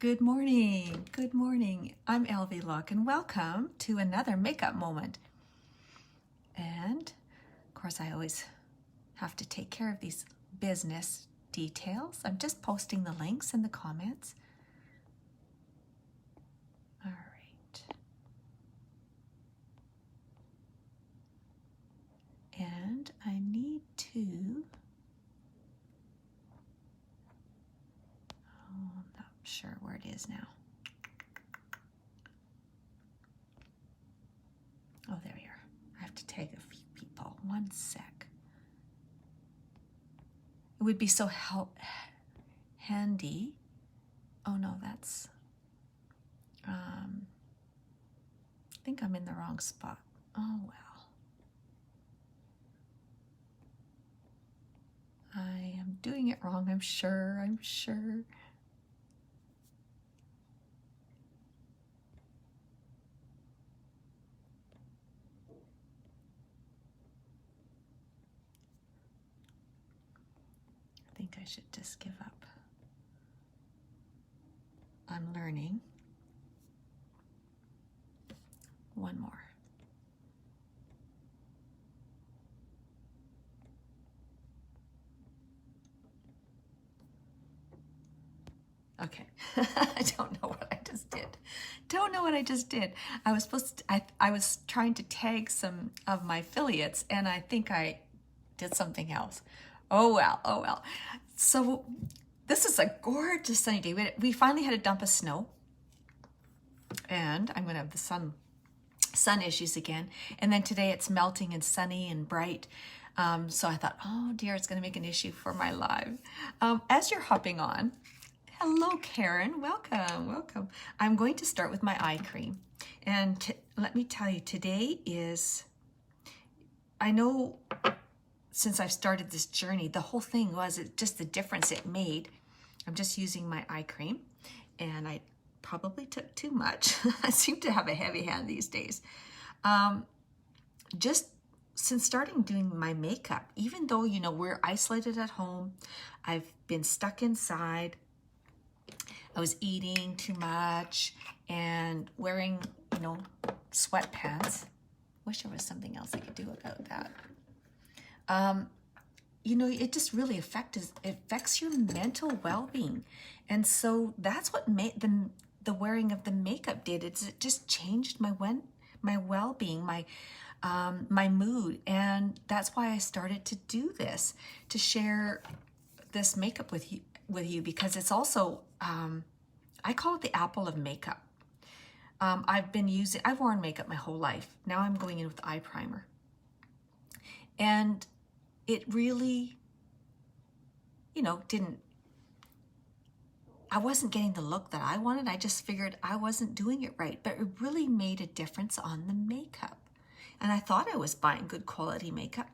Good morning. Good morning. I'm Elvie Look and welcome to another makeup moment. And of course, I always have to take care of these business details. I'm just posting the links in the comments. All right. And I need to, I'm not sure where it is now. Oh, there we are. I have to tag a few people. One sec. It would be so handy. Oh no, that's, I think I'm in the wrong spot. Oh well. I am doing it wrong, I'm sure. I think I should just give up. I'm learning. One more. Okay, I don't know what I just did. Don't know what I just did. I was supposed to, I was trying to tag some of my affiliates and I think I did something else. Oh well. So this is a gorgeous sunny day. We finally had a dump of snow and I'm gonna have the sun issues again. And then today it's melting and sunny and bright. So I thought, oh dear, it's gonna make an issue for my live. As you're hopping on, hello, Karen. Welcome. I'm going to start with my eye cream. And let me tell you, today is, I know since I've started this journey, the whole thing was just the difference it made. I'm just using my eye cream and I probably took too much. I seem to have a heavy hand these days. Just since starting doing my makeup, even though, you know, we're isolated at home, I've been stuck inside, I was eating too much and wearing, you know, sweatpants. Wish there was something else I could do about that. You know, it just really affects your mental well-being. And so that's what made the wearing of the makeup did. It just changed my well-being, my mood. And that's why I started to do this, to share this makeup with you because it's also, I call it the apple of makeup. I've worn makeup my whole life. Now I'm going in with eye primer. And it really, you know, I wasn't getting the look that I wanted. I just figured I wasn't doing it right, but it really made a difference on the makeup. And I thought I was buying good quality makeup,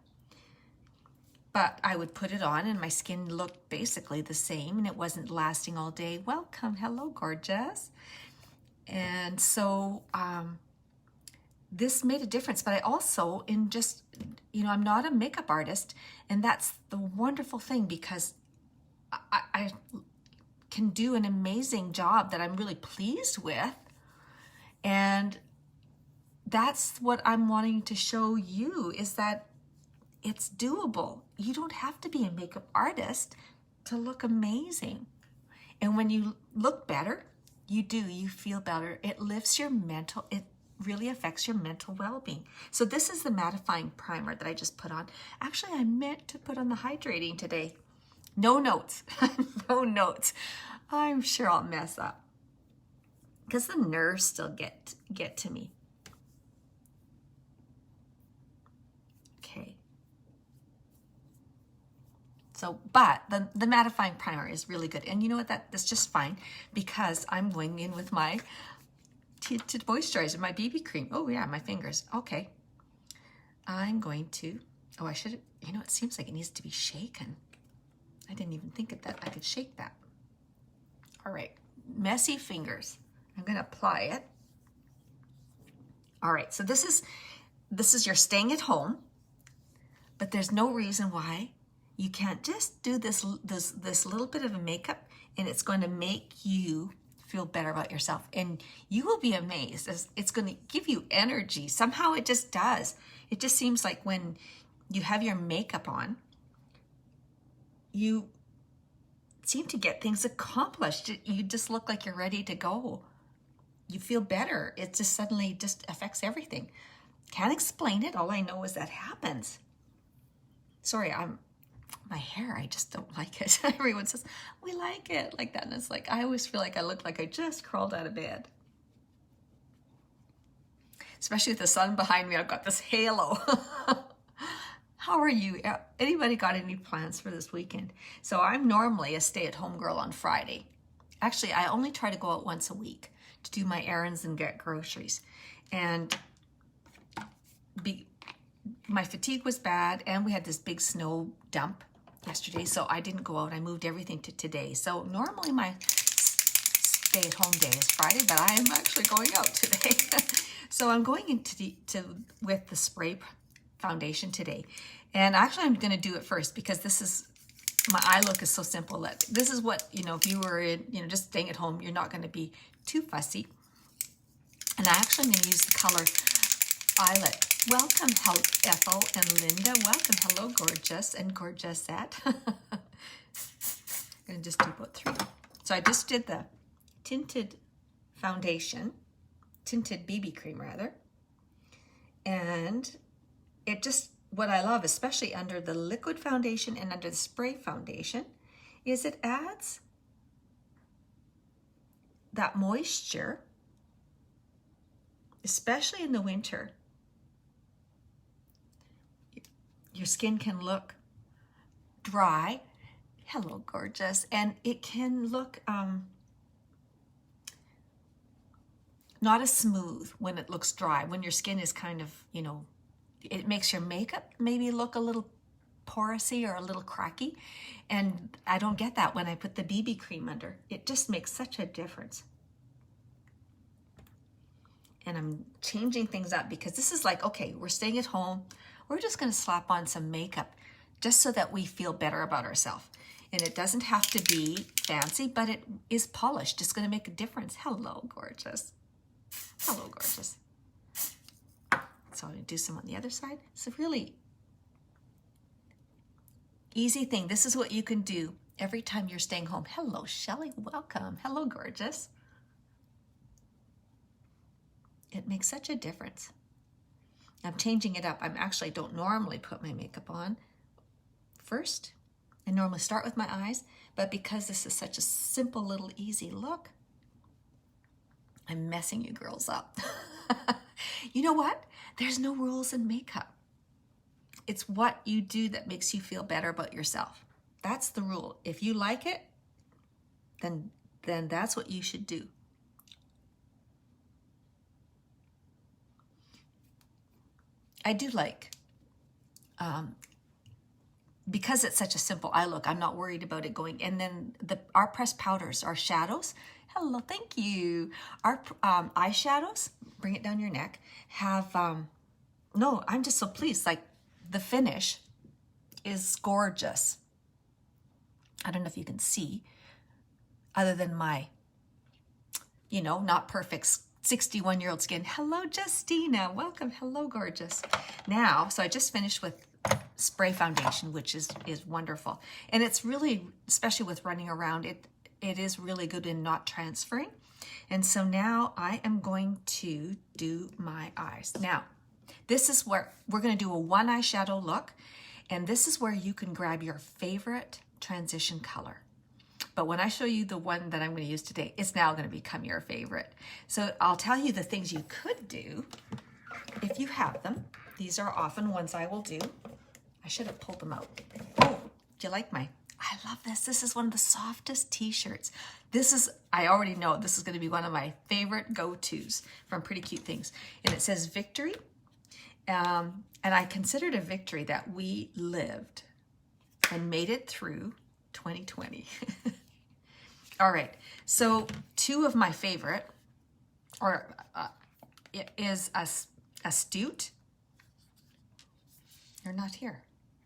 but I would put it on and my skin looked basically the same and it wasn't lasting all day. Welcome, hello, gorgeous. And so, this made a difference, but I also, you know, I'm not a makeup artist, and that's the wonderful thing because I can do an amazing job that I'm really pleased with, and that's what I'm wanting to show you, is that it's doable. You don't have to be a makeup artist to look amazing. And when you look better, you feel better. It lifts your mental, it really affects your mental well-being. So this is the mattifying primer that I just put on. Actually, I meant to put on the hydrating today. No notes, no notes. I'm sure I'll mess up because the nerves still get to me. Okay. So, but the mattifying primer is really good. And you know what, that's just fine because I'm going in with my tinted moisturizer, my BB cream. Oh yeah, my fingers. Okay. I'm going to, oh, I should, you know, it seems like it needs to be shaken. I didn't even think of that. I could shake that. All right, messy fingers. I'm gonna apply it. All right, so this is your staying at home, but there's no reason why you can't just do this little bit of a makeup and it's going to make you feel better about yourself. And you will be amazed. It's going to give you energy. Somehow it just does. It just seems like when you have your makeup on, you seem to get things accomplished. You just look like you're ready to go. You feel better. It just suddenly just affects everything. Can't explain it. All I know is that happens. Sorry, my hair, I just don't like it. Everyone says, we like it like that. And it's like, I always feel like I look like I just crawled out of bed. Especially with the sun behind me, I've got this halo. How are you? Anybody got any plans for this weekend? So I'm normally a stay-at-home girl on Friday. Actually, I only try to go out once a week to do my errands and get groceries. And my fatigue was bad, and we had this big snow dump yesterday, so I didn't go out. I moved everything to today. So normally my stay-at-home day is Friday, but I am actually going out today. So I'm going into with the spray foundation today. And actually I'm going to do it first because this is, my eye look is so simple that this is what, if you were in, just staying at home, you're not going to be too fussy. And I actually am going to use the color Violet. Welcome, Ethel and Linda. Welcome. Hello, gorgeous and gorgeousette. I'm going to just do about 3. So I just did the tinted foundation, tinted BB cream rather. And it just, what I love, especially under the liquid foundation and under the spray foundation, is it adds that moisture, especially in the winter. Your skin can look dry. Hello, gorgeous. And it can look not as smooth when it looks dry, when your skin is kind of, it makes your makeup maybe look a little porousy or a little cracky. And I don't get that when I put the BB cream under. It just makes such a difference. And I'm changing things up because this is like, okay, we're staying at home. We're just going to slap on some makeup just so that we feel better about ourselves. And it doesn't have to be fancy, but it is polished. It's going to make a difference. Hello, gorgeous. Hello, gorgeous. So I'm going to do some on the other side. It's a really easy thing. This is what you can do every time you're staying home. Hello, Shelly. Welcome. Hello, gorgeous. It makes such a difference. I'm changing it up. I don't normally put my makeup on first. I normally start with my eyes, but because this is such a simple little easy look, I'm messing you girls up. You know what? There's no rules in makeup. It's what you do that makes you feel better about yourself. That's the rule. If you like it, then that's what you should do. I do like, because it's such a simple eye look, I'm not worried about it going. And then our pressed powders, our shadows, hello, thank you. Our eyeshadows, bring it down your neck, have, no, I'm just so pleased. Like the finish is gorgeous. I don't know if you can see, other than my, not perfect 61-year-old skin. Hello, Justina. Welcome. Hello, gorgeous. Now, so I just finished with spray foundation, which is wonderful. And it's really, especially with running around, it is really good in not transferring. And so now I am going to do my eyes. Now, this is where we're going to do a one eyeshadow look. And this is where you can grab your favorite transition color. But when I show you the one that I'm going to use today, it's now going to become your favorite. So I'll tell you the things you could do if you have them. These are often ones I will do. I should have pulled them out. Oh, do you like I love this. This is one of the softest t-shirts. I already know this is going to be one of my favorite go-tos from Pretty Cute Things. And it says victory. And I consider it a victory that we lived and made it through 2020. All right, so 2 of my favorite is Astute. You're not here.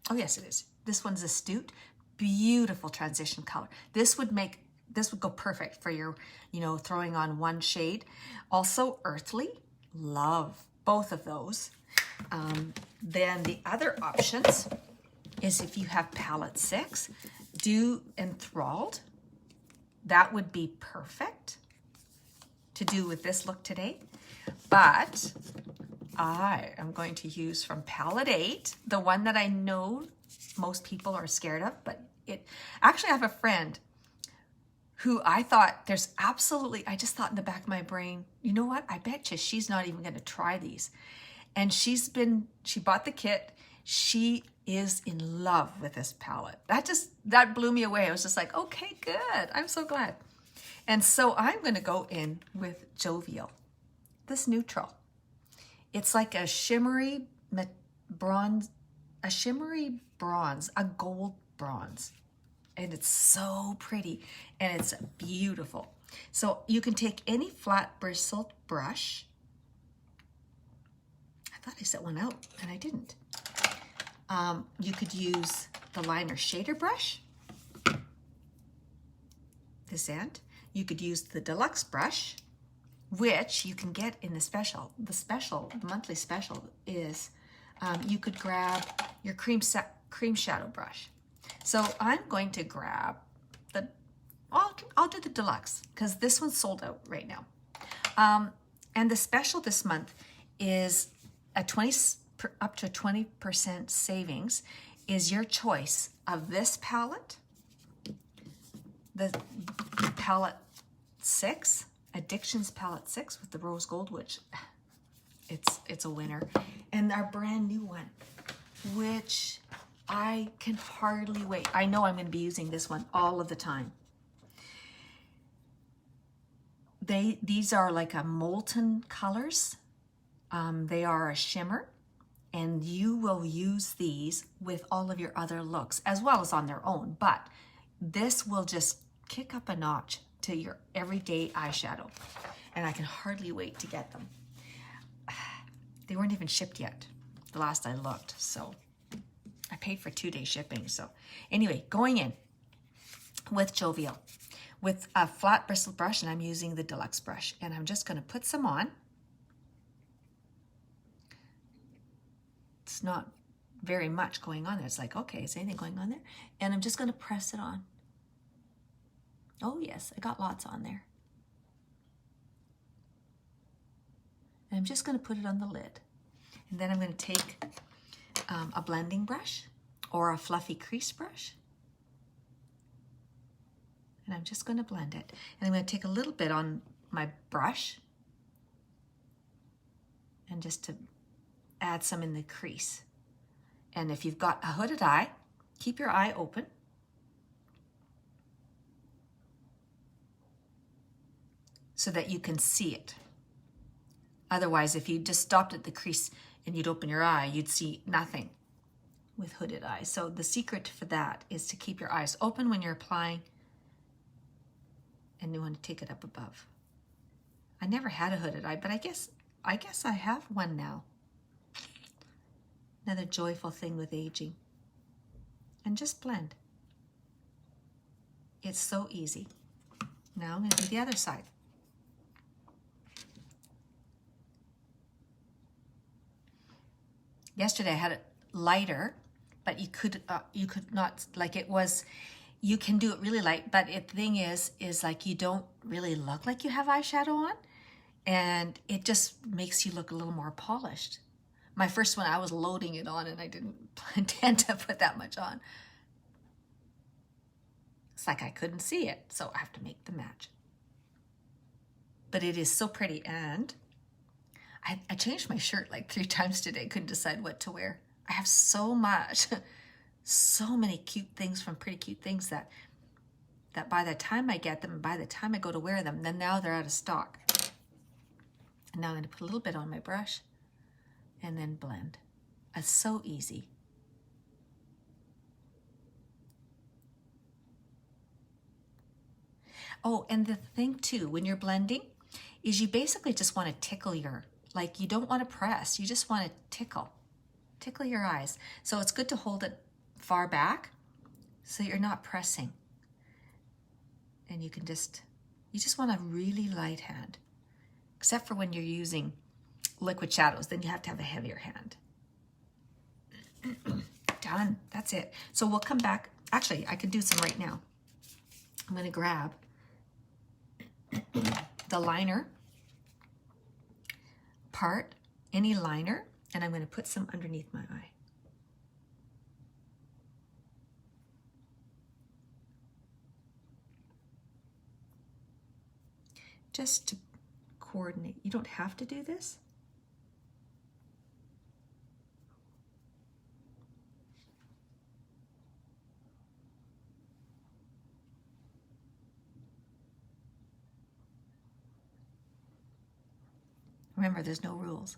Oh yes, it is. This one's Astute. Beautiful transition color. This would make this would go perfect for your, you know, throwing on one shade. Also Earthly, love both of those. Then the other options is if you have palette 6, do Enthralled. That would be perfect to do with this look today. But I am going to use from palette 8, the one that I know most people are scared of, but actually I have a friend who I thought I just thought in the back of my brain, you know what? I bet you she's not even going to try these. And she bought the kit. She is in love with this palette. That blew me away. I was just like, okay, good. I'm so glad. And so I'm going to go in with Jovial, this neutral. It's like a shimmery bronze, a gold bronze. And it's so pretty and it's beautiful. So you can take any flat bristled brush. I thought I set one out and I didn't. You could use the liner shader brush, this end. You could use the deluxe brush, which you can get in the special. The monthly special is you could grab your cream shadow brush. So I'm going to grab I'll do the deluxe because this one's sold out right now. And the special this month is up to 20% savings is your choice of this palette, the palette 6, Addictions palette 6 with the rose gold, which it's a winner. And our brand new one, which I can hardly wait. I know I'm going to be using this one all of the time. These are like a molten colors. They are a shimmer, and you will use these with all of your other looks as well as on their own. But this will just kick up a notch to your everyday eyeshadow, and I can hardly wait to get them. They weren't even shipped yet, the last I looked, so I paid for 2-day shipping. So anyway, going in with Jovial with a flat bristle brush, and I'm using the deluxe brush, and I'm just going to put some on. It's not very much going on there. It's like, okay, is anything going on there? And I'm just going to press it on. Oh yes, I got lots on there. And I'm just going to put it on the lid. And then I'm going to take a blending brush or a fluffy crease brush. And I'm just going to blend it. And I'm going to take a little bit on my brush and just to add some in the crease. And if you've got a hooded eye, keep your eye open. So that you can see it. Otherwise, if you just stopped at the crease and you'd open your eye, you'd see nothing with hooded eyes. So the secret for that is to keep your eyes open when you're applying, and you want to take it up above. I never had a hooded eye, but I guess I have one now. Another joyful thing with aging. And just blend. It's so easy. Now I'm going to do the other side. Yesterday I had it lighter, but you could not, like it was, you can do it really light, but the thing is like you don't really look like you have eyeshadow on, and it just makes you look a little more polished. My first one, I was loading it on and I didn't intend to put that much on. It's like I couldn't see it, so I have to make the match. But it is so pretty, and I changed my shirt like 3 times today. Couldn't decide what to wear. I have so much, so many cute things from Pretty Cute Things that by the time I get them and by the time I go to wear them, then now they're out of stock. And now I'm going to put a little bit on my brush and then blend. It's so easy. Oh, and the thing too, when you're blending, is you basically just want to tickle like you don't want to press, you just want to tickle your eyes. So it's good to hold it far back so you're not pressing. And you just want a really light hand. Except for when you're using liquid shadows, then you have to have a heavier hand. Done, that's it. So we'll come back. Actually, I could do some right now. I'm gonna grab the liner part, any liner, and I'm gonna put some underneath my eye. Just to coordinate. You don't have to do this. Remember, there's no rules.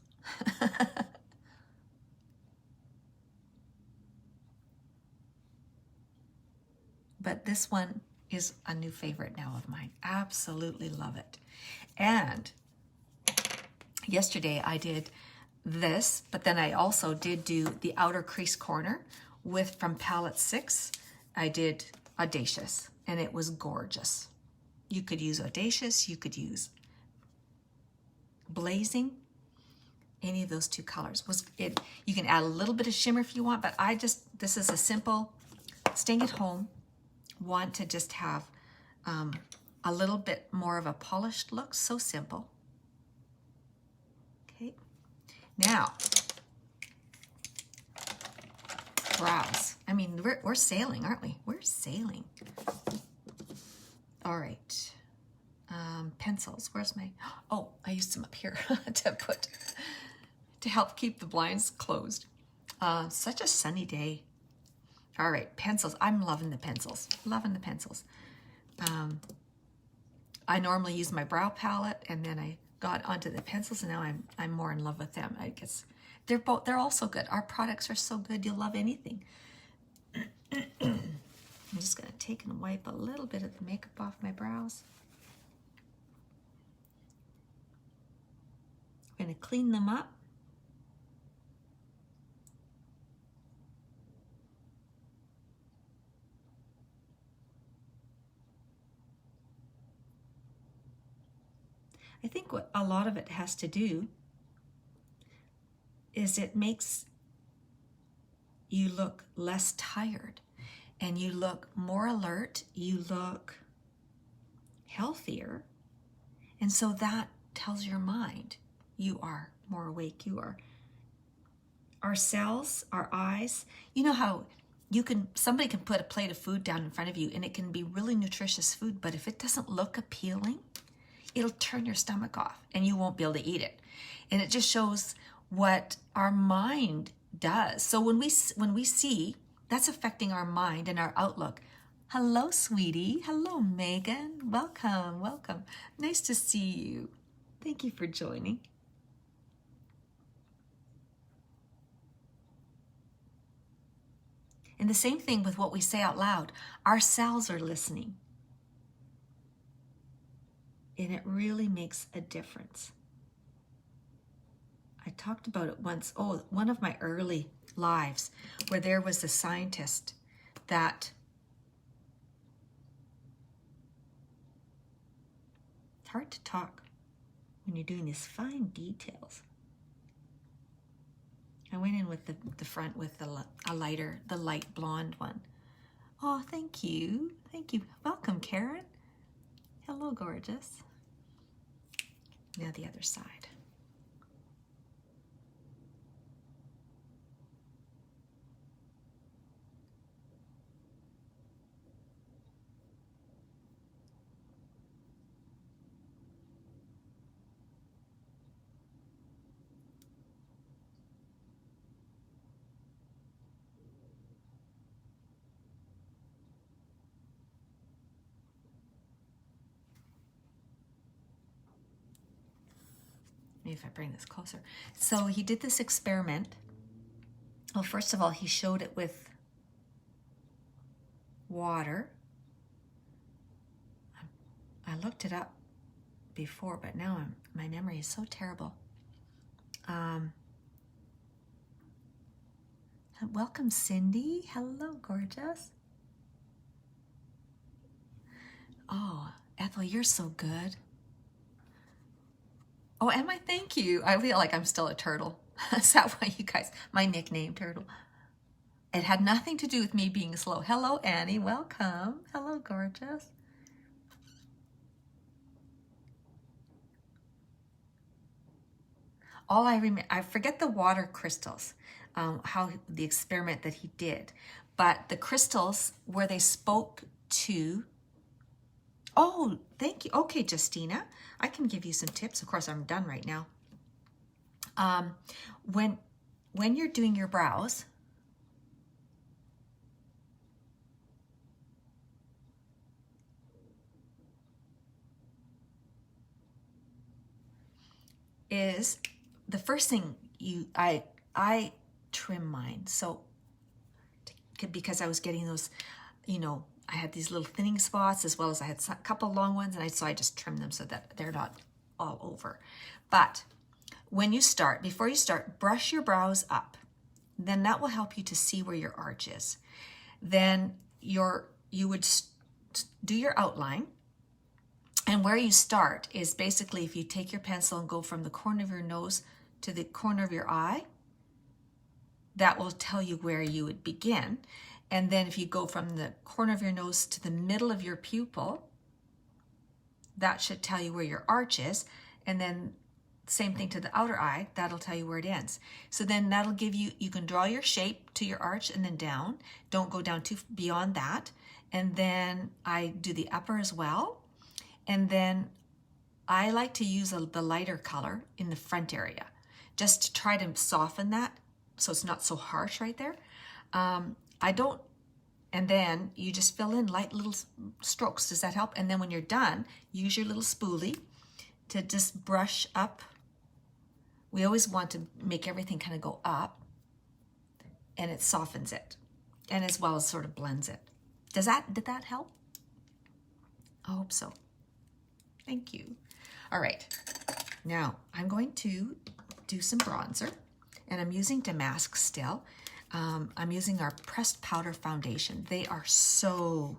But this one is a new favorite now of mine. Absolutely love it. And yesterday I did this, but then I also did do the outer crease corner from palette 6. I did Audacious, and it was gorgeous. You could use Audacious, you could use Blazing, any of those two colors. You can add a little bit of shimmer if you want, but this is a simple, staying at home, want to just have a little bit more of a polished look. So simple. Okay, now brows. I mean, we're sailing, aren't we? We're sailing. All right. Pencils. Where's my? Oh, I used some up here to help keep the blinds closed. Such a sunny day. All right, pencils. I'm loving the pencils. Loving the pencils. I normally use my brow palette, and then I got onto the pencils, and now I'm more in love with them. I guess they're all so good. Our products are so good. You'll love anything. I'm just gonna take and wipe a little bit of the makeup off my brows. I'm gonna clean them up. I think what a lot of it has to do is it makes you look less tired, and you look more alert, you look healthier, and so that tells your mind you are more awake. You are. Our cells, our eyes, you know how somebody can put a plate of food down in front of you and it can be really nutritious food, but if it doesn't look appealing, it'll turn your stomach off and you won't be able to eat it. And it just shows what our mind does. So when we see, that's affecting our mind and our outlook. Hello, sweetie. Hello, Megan. Welcome, welcome. Nice to see you. Thank you for joining. And the same thing with what we say out loud. Our cells are listening. And it really makes a difference. I talked about it once. Oh, one of my early lives where there was a scientist that it's hard to talk when you're doing these fine details. I went in with the front with the light blonde one. Oh, thank you. Thank you. Welcome, Karen. Hello, gorgeous. Now the other side. Maybe if I bring this closer. So he did this experiment. Well, first of all, he showed it with water. I looked it up before, but now my memory is so terrible. Welcome, Cindy. Hello, gorgeous. Oh, Ethel, you're so good. Oh, and my thank you. I feel like I'm still a turtle. Is that why you guys, my nickname, Turtle? It had nothing to do with me being slow. Hello, Annie. Welcome. Hello, gorgeous. All I remember, I forget the water crystals, how the experiment that he did, but the crystals where they spoke to. Oh, thank you. Okay, Justina, I can give you some tips. Of course, I'm done right now. When you're doing your brows, is the first thing I trim mine. So because I was getting those, you know, I had these little thinning spots as well as I had a couple long ones, and so I just trimmed them so that they're not all over. But when you start, before you start, brush your brows up. Then that will help you to see where your arch is. Then you would do your outline. And where you start is basically if you take your pencil and go from the corner of your nose to the corner of your eye, that will tell you where you would begin. And then if you go from the corner of your nose to the middle of your pupil, that should tell you where your arch is. And then same thing to the outer eye, that'll tell you where it ends. So then that'll give you, you can draw your shape to your arch and then down. Don't go down too beyond that. And then I do the upper as well. And then I like to use the lighter color in the front area, just to try to soften that so it's not so harsh right there. And then you just fill in light little strokes. Does that help? And then when you're done, use your little spoolie to just brush up. We always want to make everything kind of go up, and it softens it, and as well as sort of blends it. Did that help? I hope so. Thank you. All right, now I'm going to do some bronzer, and I'm using Damask still. I'm using our pressed powder foundation. They are so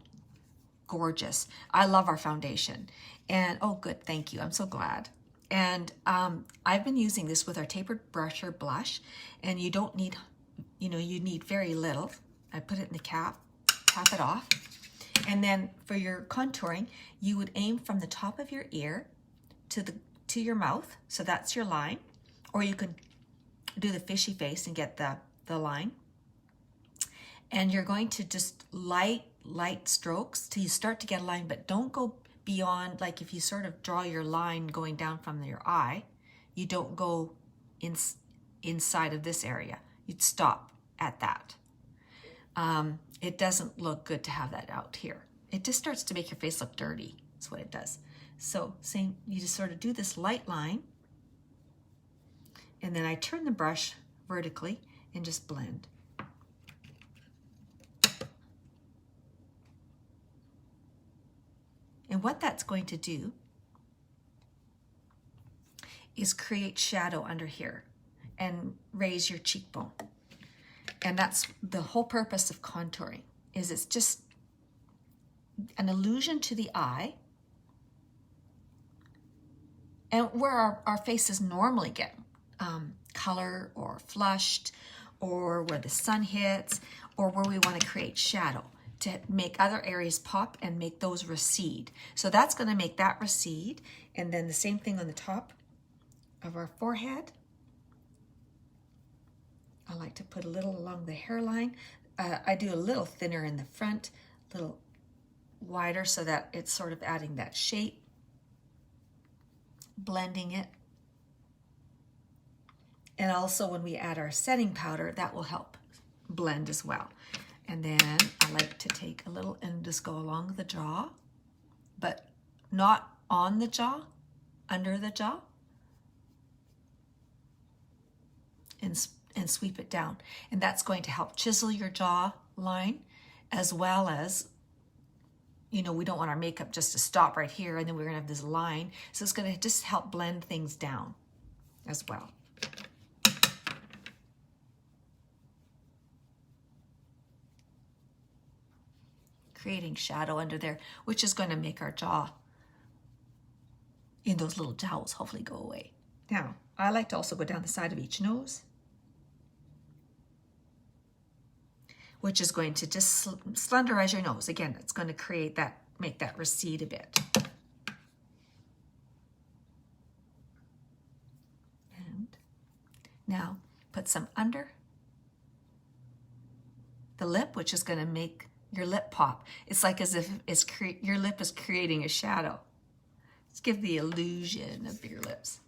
gorgeous. I love our foundation. And oh, good, thank you. I'm so glad. And I've been using this with our tapered brush or blush, and you don't need, you need very little. I put it in the cap, tap it off. And then for your contouring, you would aim from the top of your ear to your mouth. So that's your line. Or you could do the fishy face and get the line. And you're going to just light strokes till you start to get a line, but don't go beyond, like if you sort of draw your line going down from your eye, you don't go inside of this area. You'd stop at that. It doesn't look good to have that out here. It just starts to make your face look dirty. That's what it does. So same, you just sort of do this light line, and then I turn the brush vertically and just blend. And what that's going to do is create shadow under here and raise your cheekbone. And that's the whole purpose of contouring, is it's just an illusion to the eye. And where our faces normally get color or flushed, or where the sun hits, or where we want to create shadow to make other areas pop and make those recede. So that's going to make that recede. And then the same thing on the top of our forehead. I like to put a little along the hairline. I do a little thinner in the front, a little wider so that it's sort of adding that shape, blending it. And also when we add our setting powder, that will help blend as well. And then I like to take a little and just go along the jaw, but not on the jaw, under the jaw, and sweep it down. And that's going to help chisel your jaw line, as well as, we don't want our makeup just to stop right here and then we're gonna have this line. So it's gonna just help blend things down as well. creating shadow under there, which is going to make our jaw in those little jowls hopefully go away. Now, I like to also go down the side of each nose, which is going to just slenderize your nose. Again, it's going to create that, make that recede a bit. And now put some under the lip, which is going to make your lip pop. It's like as if your lip is creating a shadow. Let's give the illusion of bigger lips.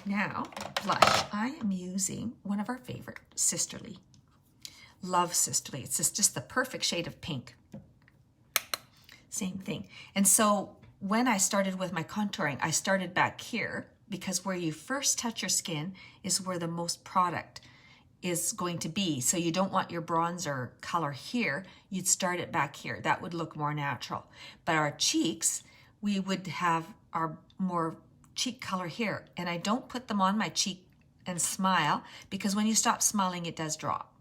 Now, blush. I am using one of our favorite, Sisterly. Love Sisterly. It's just the perfect shade of pink. Same thing. And so when I started with my contouring, I started back here because where you first touch your skin is where the most product is going to be. So you don't want your bronzer color here. You'd start it back here. That would look more natural. But our cheeks, we would have our more cheek color here. And I don't put them on my cheek and smile because when you stop smiling, it does drop.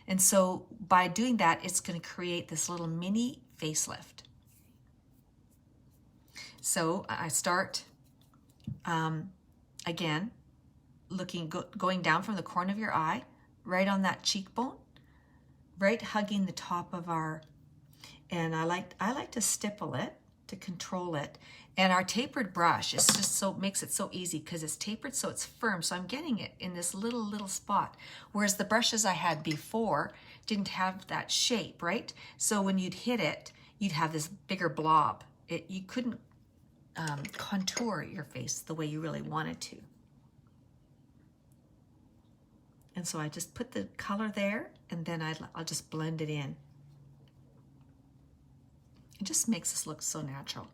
And so by doing that, it's going to create this little mini facelift. So I start, again, going down from the corner of your eye, right on that cheekbone, right hugging the top of our, and I like to stipple it to control it. And our tapered brush is just so, makes it so easy because it's tapered so it's firm. So I'm getting it in this little spot. Whereas the brushes I had before didn't have that shape, right? So when you'd hit it, you'd have this bigger blob. You couldn't contour your face the way you really wanted to. And so I just put the color there and then I'll just blend it in. It just makes this look so natural.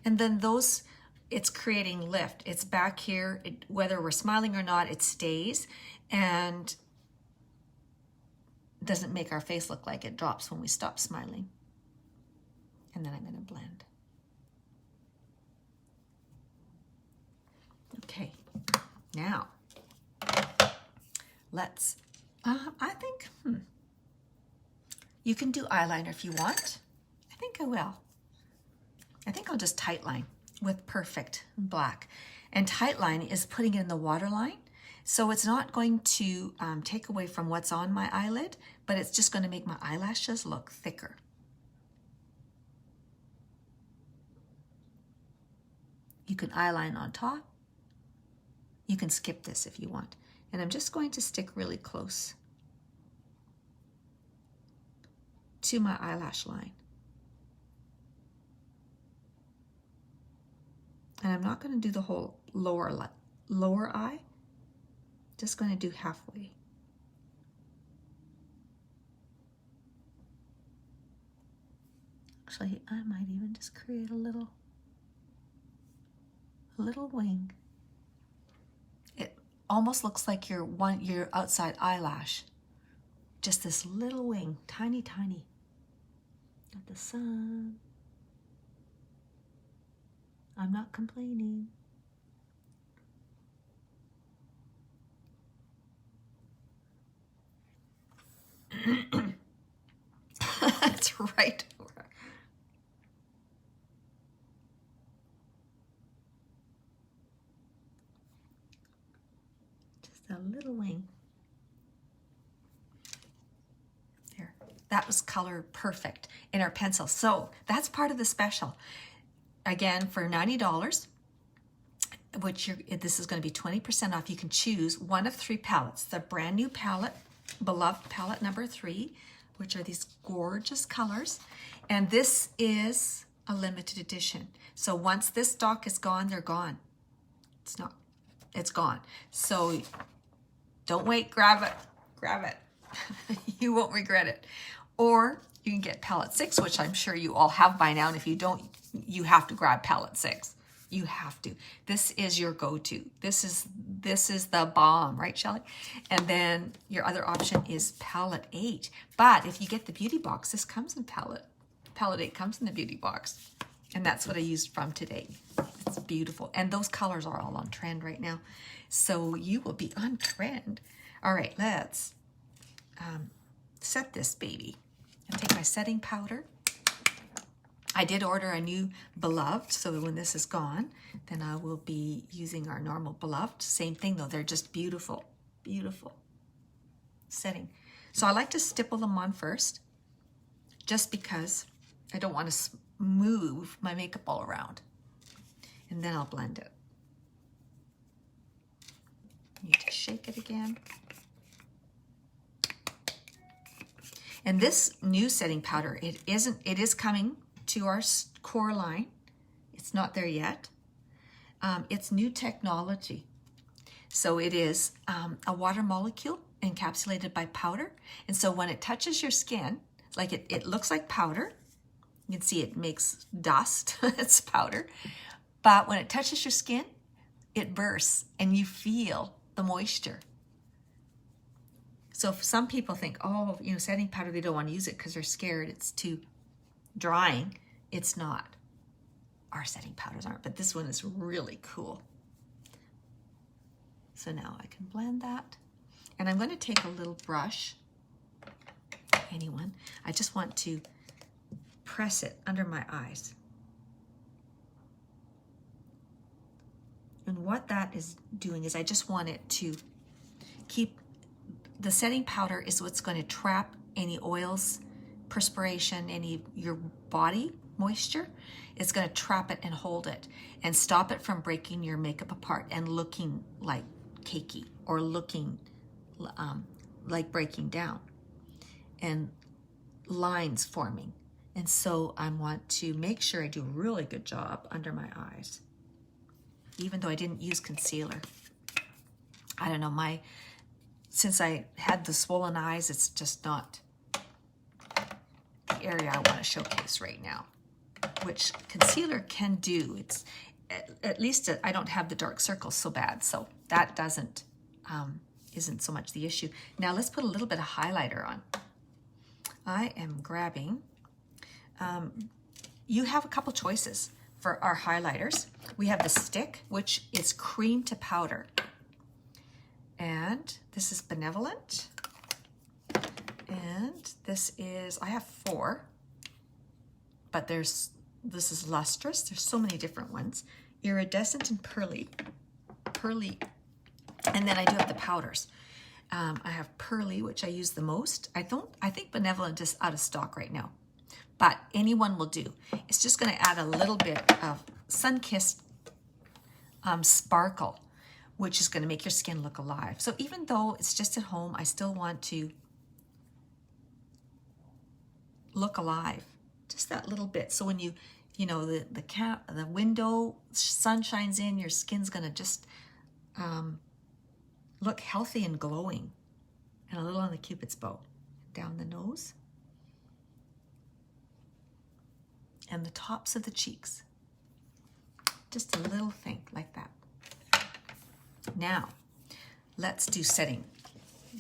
And then those, it's creating lift. It's back here, whether we're smiling or not, it stays and doesn't make our face look like it drops when we stop smiling. And then I'm going to blend. Okay, now let's, I think, you can do eyeliner if you want. I think I will. I think I'll just tightline with Perfect Black. And tightline is putting it in the waterline. So it's not going to take away from what's on my eyelid, but it's just going to make my eyelashes look thicker. You can eyeline on top. You can skip this if you want. And I'm just going to stick really close to my eyelash line. And I'm not going to do the whole lower eye. Just going to do halfway. Actually, I might even just create a little wing. It almost looks like your outside eyelash. Just this little wing, tiny. Got the sun. I'm not complaining. That's right. Just a little wing. There. That was color perfect in our pencil. So that's part of the special. Again, for $90, which this is going to be 20% off, you can choose one of 3 palettes. The brand new palette, Beloved palette number 3, which are these gorgeous colors. And this is a limited edition. So once this stock is gone, they're gone. It's gone. So don't wait, grab it. You won't regret it. Or you can get palette 6, which I'm sure you all have by now. And if you don't, you have to grab palette 6. You have to. This is your go-to. This is the bomb, right, Shelley? And then your other option is palette 8. But if you get the beauty box, this comes in palette 8 comes in the beauty box. And that's what I used from today. It's beautiful. And those colors are all on trend right now. So you will be on trend. All right, let's set this baby. I'll take my setting powder. I did order a new Beloved, so when this is gone, then I will be using our normal Beloved. Same thing though, they're just beautiful, beautiful setting. So I like to stipple them on first, just because I don't want to move my makeup all around. And then I'll blend it. Need to shake it again. And this new setting powder, it is coming to our core line. It's not there yet. It's new technology. So it is a water molecule encapsulated by powder. And so when it touches your skin, like it looks like powder. You can see it makes dust, it's powder. But when it touches your skin, it bursts and you feel the moisture. So some people think, oh, setting powder, they don't want to use it because they're scared it's too drying. It's not. Our setting powders aren't, but this one is really cool. So now I can blend that. And I'm going to take a little brush, anyone. I just want to press it under my eyes. And what that is doing is I just want it to keep, the setting powder is what's going to trap any oils, perspiration, any your body moisture. It's going to trap it and hold it and stop it from breaking your makeup apart and looking like cakey or looking like breaking down and lines forming. And so I want to make sure I do a really good job under my eyes, even though I didn't use concealer. I don't know, since I had the swollen eyes, it's just not the area I want to showcase right now, which concealer can do. It's at least I don't have the dark circles so bad, so that isn't so much the issue. Now let's put a little bit of highlighter on. I am grabbing, you have a couple choices for our highlighters. We have the stick, which is cream to powder. And this is Benevolent. And this is, I have 4, but this is Lustrous. There's so many different ones. Iridescent and Pearly. And then I do have the powders. I have Pearly, which I use the most. I think Benevolent is out of stock right now, but anyone will do. It's just going to add a little bit of sun-kissed sparkle, which is going to make your skin look alive. So even though it's just at home, I still want to look alive, just that little bit. So when the window, sun shines in, your skin's going to just look healthy and glowing. And a little on the Cupid's bow, down the nose, and the tops of the cheeks. Just a little thing like that. Now, let's do setting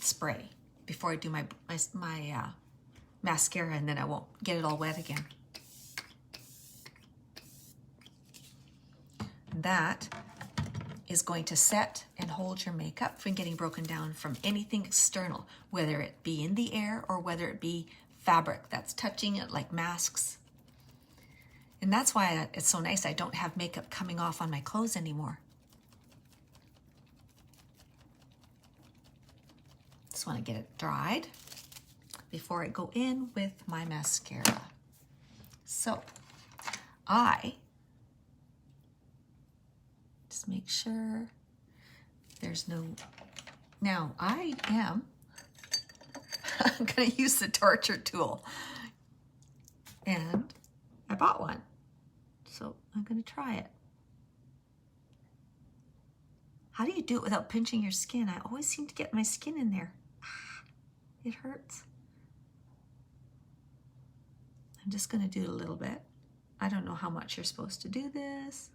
spray before I do my mascara, and then I won't get it all wet again. That is going to set and hold your makeup from getting broken down from anything external, whether it be in the air or whether it be fabric that's touching it, like masks. And that's why it's so nice I don't have makeup coming off on my clothes anymore. Just want to get it dried before I go in with my mascara. So I just make sure there's no, now I'm going to use the torture tool, and I bought one, so I'm going to try it. How do you do it without pinching your skin? I always seem to get my skin in there. It hurts. I'm just going to do a little bit. I don't know how much you're supposed to do this.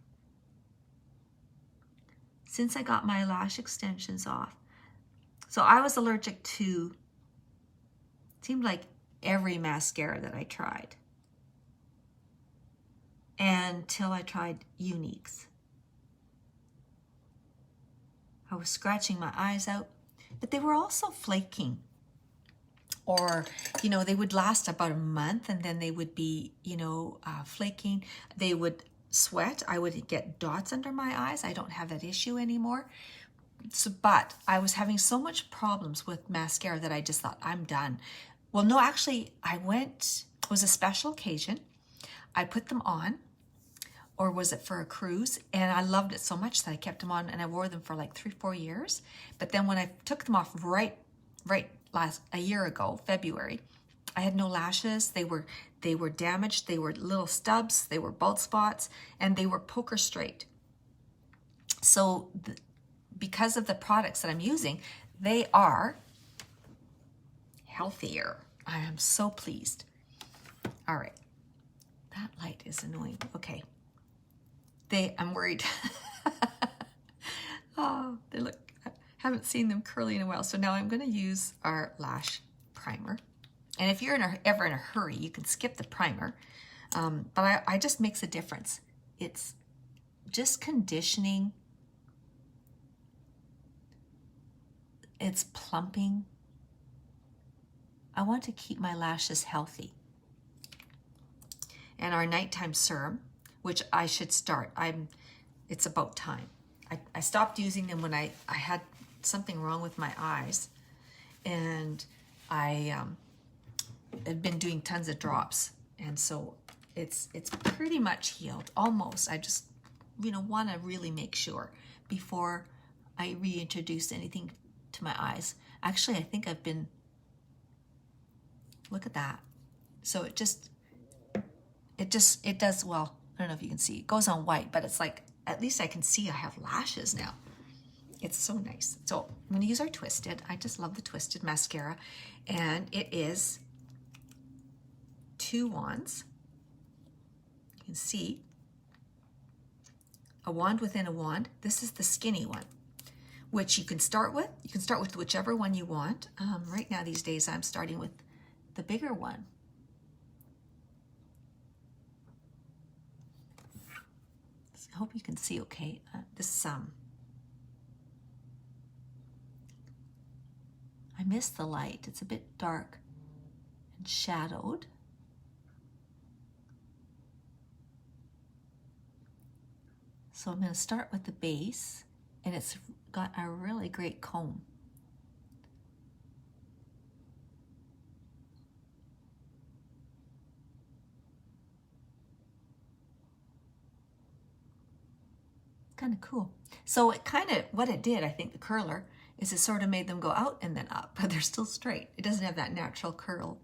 Since I got my lash extensions off. So I was allergic to, it seemed like every mascara that I tried. Until I tried Uniques. I was scratching my eyes out, but they were also flaking. or, you know, they would last about a month and then they would be, you know, flaking. They would sweat. I would get dots under my eyes. I don't have that issue anymore. So, but I was having so much problems with mascara that I just thought, I'm done. Well, no, actually, it was a special occasion. I put them on, or was it for a cruise? And I loved it so much that I kept them on and I wore them for like 3-4 years. But then when I took them off a year ago, February, I had no lashes. They were damaged. They were little stubs. They were bald spots, and they were poker straight. So because of the products that I'm using, they are healthier. I am so pleased. All right. That light is annoying. Okay. I'm worried. Oh, they look, I haven't seen them curly in a while. So now I'm going to use our lash primer. And if you're ever in a hurry, you can skip the primer. But I just makes a difference. It's just conditioning. It's plumping. I want to keep my lashes healthy. And our nighttime serum, which I should start. It's about time. I stopped using them when I had something wrong with my eyes, and I had been doing tons of drops, and so it's pretty much healed, almost. I just, you know, want to really make sure before I reintroduce anything to my eyes. Actually, I think I've been, look at that. So it does, well, I don't know if you can see, it goes on white, but it's like, at least I can see I have lashes now. It's so nice. So I'm going to use our Twisted. I just love the Twisted mascara. And it is 2 wands. You can see a wand within a wand. This is the skinny one, which you can start with. You can start with whichever one you want. Right now, these days, I'm starting with the bigger one. I hope you can see okay. I miss the light. It's a bit dark and shadowed. So I'm going to start with the base, and it's got a really great comb. Kind of cool. So what it did, I think the curler, is it sort of made them go out and then up, but they're still straight. It doesn't have that natural curve.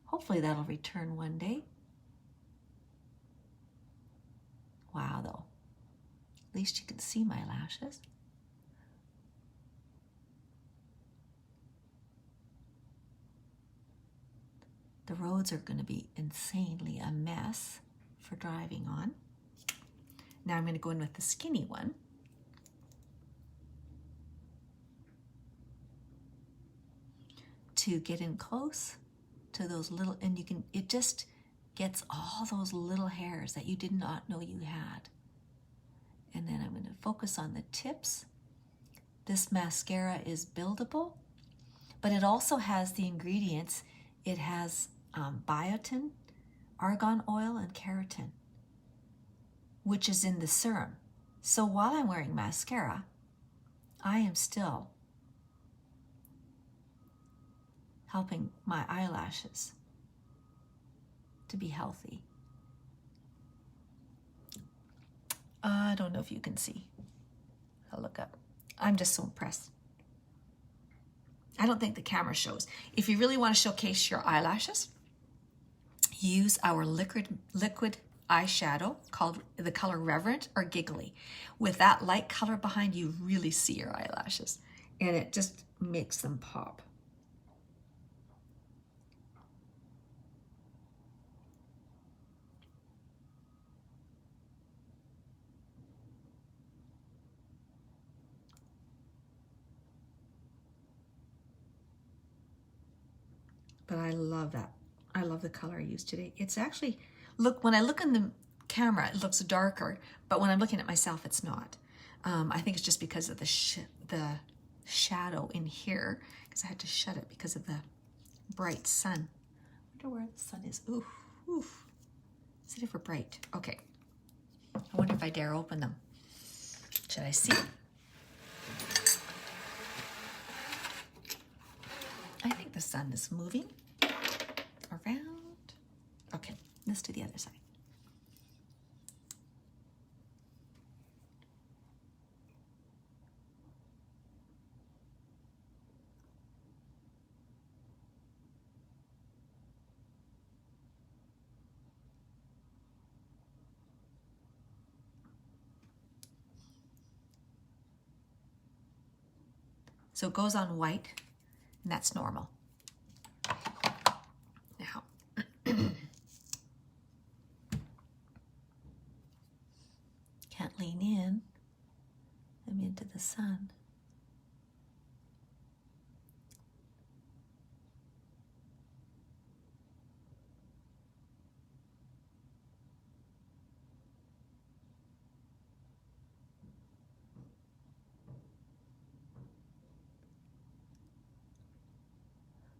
Hopefully that'll return one day. Wow, though. At least you can see my lashes. The roads are going to be insanely a mess for driving on. Now I'm going to go in with the skinny one. To get in close to those little, and it just gets all those little hairs that you did not know you had. And then I'm going to focus on the tips. This mascara is buildable, but it also has the ingredients. It has biotin, argan oil, and keratin, which is in the serum. So while I'm wearing mascara, I am still helping my eyelashes to be healthy. I don't know if you can see. I'll look up. I'm just so impressed. I don't think the camera shows. If you really want to showcase your eyelashes, use our liquid eyeshadow called the color Reverent or Giggly. With that light color behind, you really see your eyelashes, and it just makes them pop. But I love that. I love the color I used today. It's actually, when I look in the camera, it looks darker, but when I'm looking at myself, it's not. I think it's just because of the shadow in here because I had to shut it because of the bright sun. I wonder where the sun is. Ooh, ooh. Is it ever bright? Okay. I wonder if I dare open them. Should I see? I think the sun is moving around. Okay, let's do the other side. So it goes on white, and that's normal. Now, can't lean in. I'm into the sun.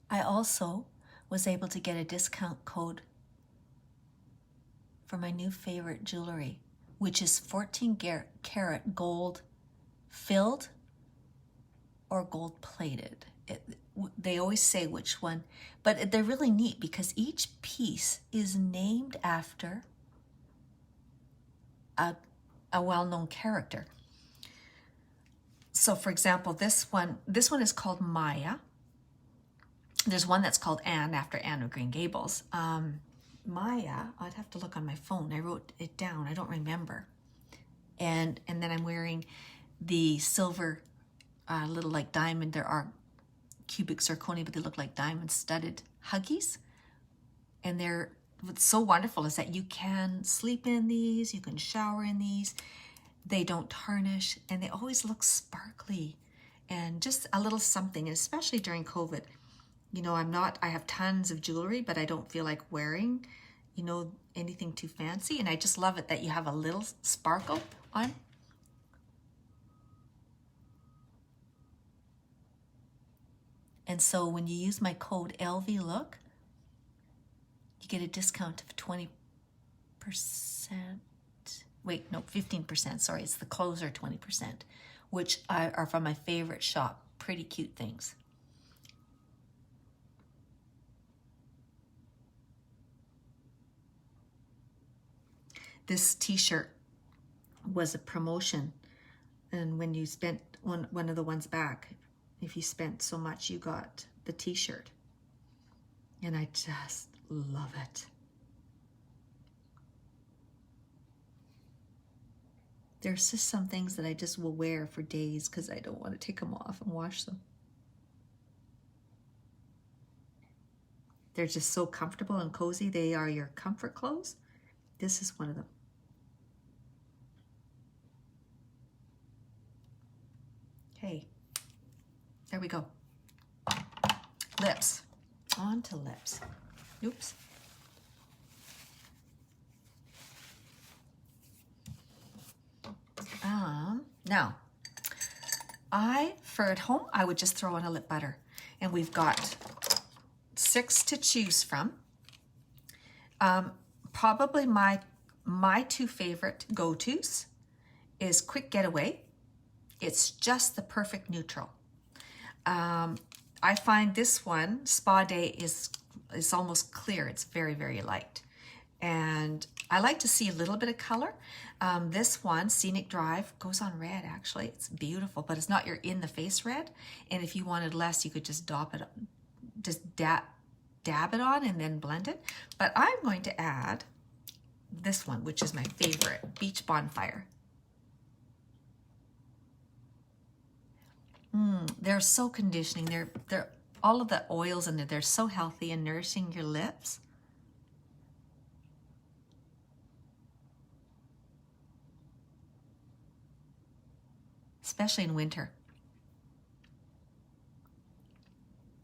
I also was able to get a discount code for my new favorite jewelry, which is 14 karat gold filled or gold plated. They always say which one, but they're really neat because each piece is named after a well-known character. So for example, this one is called Maya. There's one that's called Anne, after Anne of Green Gables. Maya, I'd have to look on my phone. I wrote it down. I don't remember. And then I'm wearing the silver little like diamond. There are cubic zirconia, but they look like diamond studded huggies. And what's so wonderful is that you can sleep in these, you can shower in these. They don't tarnish, and they always look sparkly. And just a little something, especially during COVID. You know, I have tons of jewelry, but I don't feel like wearing, you know, anything too fancy. And I just love it that you have a little sparkle on. And so when you use my code Elvie Look, you get a discount of 20%. Wait, no, 15%. Sorry, it's the closer 20%, which are from my favorite shop. Pretty cute things. This t-shirt was a promotion, and when you spent one of the ones back, if you spent so much, you got the t-shirt, and I just love it. There's just some things that I just will wear for days because I don't want to take them off and wash them. They're just so comfortable and cozy. They are your comfort clothes. This is one of them. Okay, there we go. Lips. On to lips. Oops. Now, for at home, I would just throw on a lip butter. And we've got 6 to choose from. Probably my 2 favorite go-tos is Quick Getaway. It's just the perfect neutral. I find this one, Spa Day, is almost clear. It's very, very light. And I like to see a little bit of color. This one, Scenic Drive, goes on red actually. It's beautiful, but it's not your in-the-face red. And if you wanted less, you could just dab it on and then blend it. But I'm going to add this one, which is my favorite, Beach Bonfire. They're so conditioning. They're all of the oils in there. They're so healthy and nourishing your lips. Especially in winter.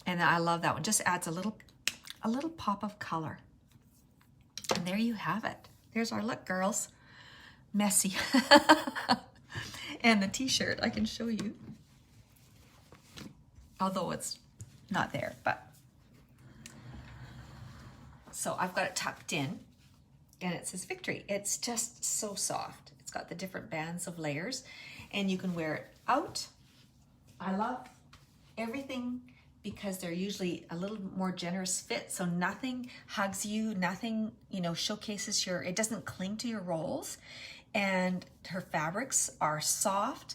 And I love that one. Just adds a little pop of color. And there you have it. There's our look, girls. Messy. And the t-shirt, I can show you. although it's not there, but. So I've got it tucked in and it says Victory. It's just so soft. It's got the different bands of layers and you can wear it out. I love everything because they're usually a little more generous fit. So nothing hugs you, nothing, showcases it doesn't cling to your rolls. And her fabrics are soft.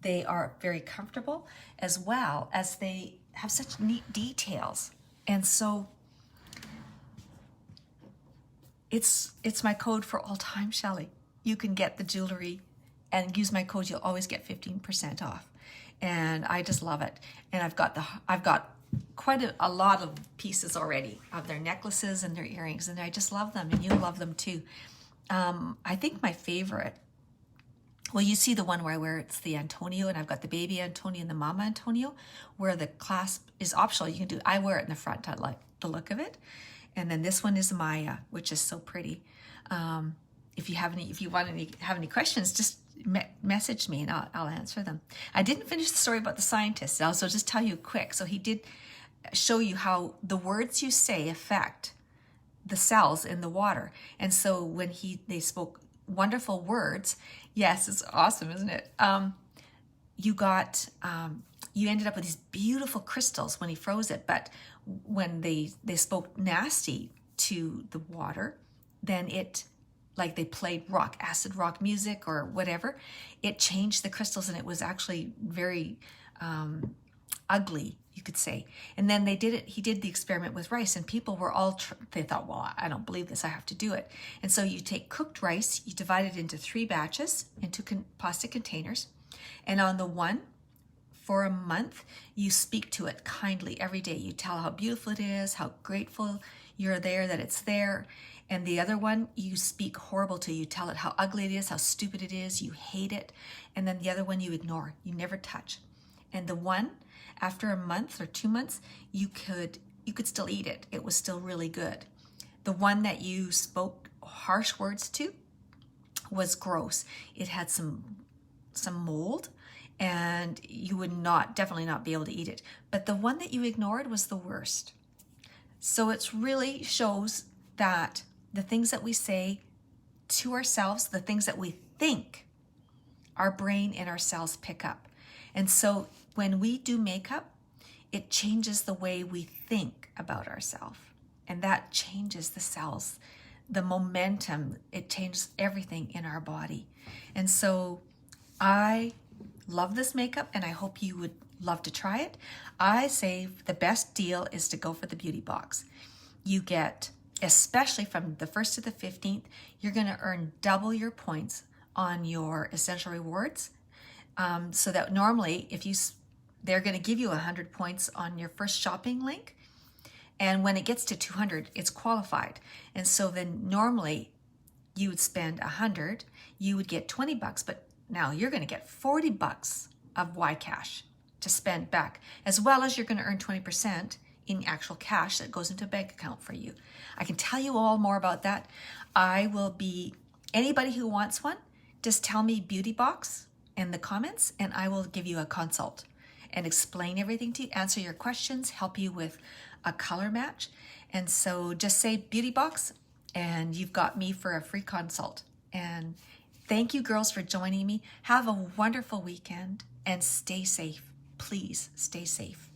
They are very comfortable as well as they have such neat details. And so it's my code for all time, Shelley. You can get the jewelry and use my code. You'll always get 15% off. And I just love it. And I've got quite a lot of pieces already of their necklaces and their earrings, and I just love them, and you'll love them too. I think my favorite, well, you see the one where I wear it's the Antonio, and I've got the baby Antonio and the mama Antonio, where the clasp is optional. You can do, I wear it in the front. I like the look of it. And then this one is Maya, which is so pretty. If you have any questions, just message me and I'll answer them. I didn't finish the story about the scientist. I'll also just tell you quick. So he did show you how the words you say affect the cells in the water. And so when they spoke wonderful words, yes, it's awesome, isn't it? You ended up with these beautiful crystals when he froze it, but when they spoke nasty to the water, then like they played acid rock music or whatever, it changed the crystals and it was actually very ugly, you could say. And then he did the experiment with rice, and people were they thought, well, I don't believe this, I have to do it. And so you take cooked rice, you divide it into 3 batches, into plastic containers, and on the one, for a month, you speak to it kindly every day. You tell how beautiful it is, how grateful you're there, that it's there. And the other one, you speak horrible to. You tell it how ugly it is, how stupid it is, you hate it. And then the other one you ignore, you never touch. And the one, after a month or 2 months, you could still eat it. It was still really good. The one that you spoke harsh words to was gross. It had some mold, and you would definitely not be able to eat it. But the one that you ignored was the worst. So it really shows that the things that we say to ourselves, the things that we think, our brain and our cells pick up. And so when we do makeup, it changes the way we think about ourselves. And that changes the cells, the momentum, it changes everything in our body. And so I love this makeup, and I hope you would love to try it. I say the best deal is to go for the beauty box. You get, especially from the 1st to the 15th, you're going to earn double your points on your essential rewards. So that normally, they're going to give you 100 points on your first shopping link, and when it gets to 200, it's qualified. And so then normally you would spend 100, you would get $20, but now you're going to get $40 of YCash to spend back, as well as you're going to earn 20% in actual cash that goes into a bank account for you. I can tell you all more about that. Anybody who wants one, just tell me beauty box in the comments, and I will give you a consult and explain everything to you, answer your questions, help you with a color match. And so just say beauty box, and you've got me for a free consult. And thank you, girls, for joining me. Have a wonderful weekend and stay safe. Please stay safe.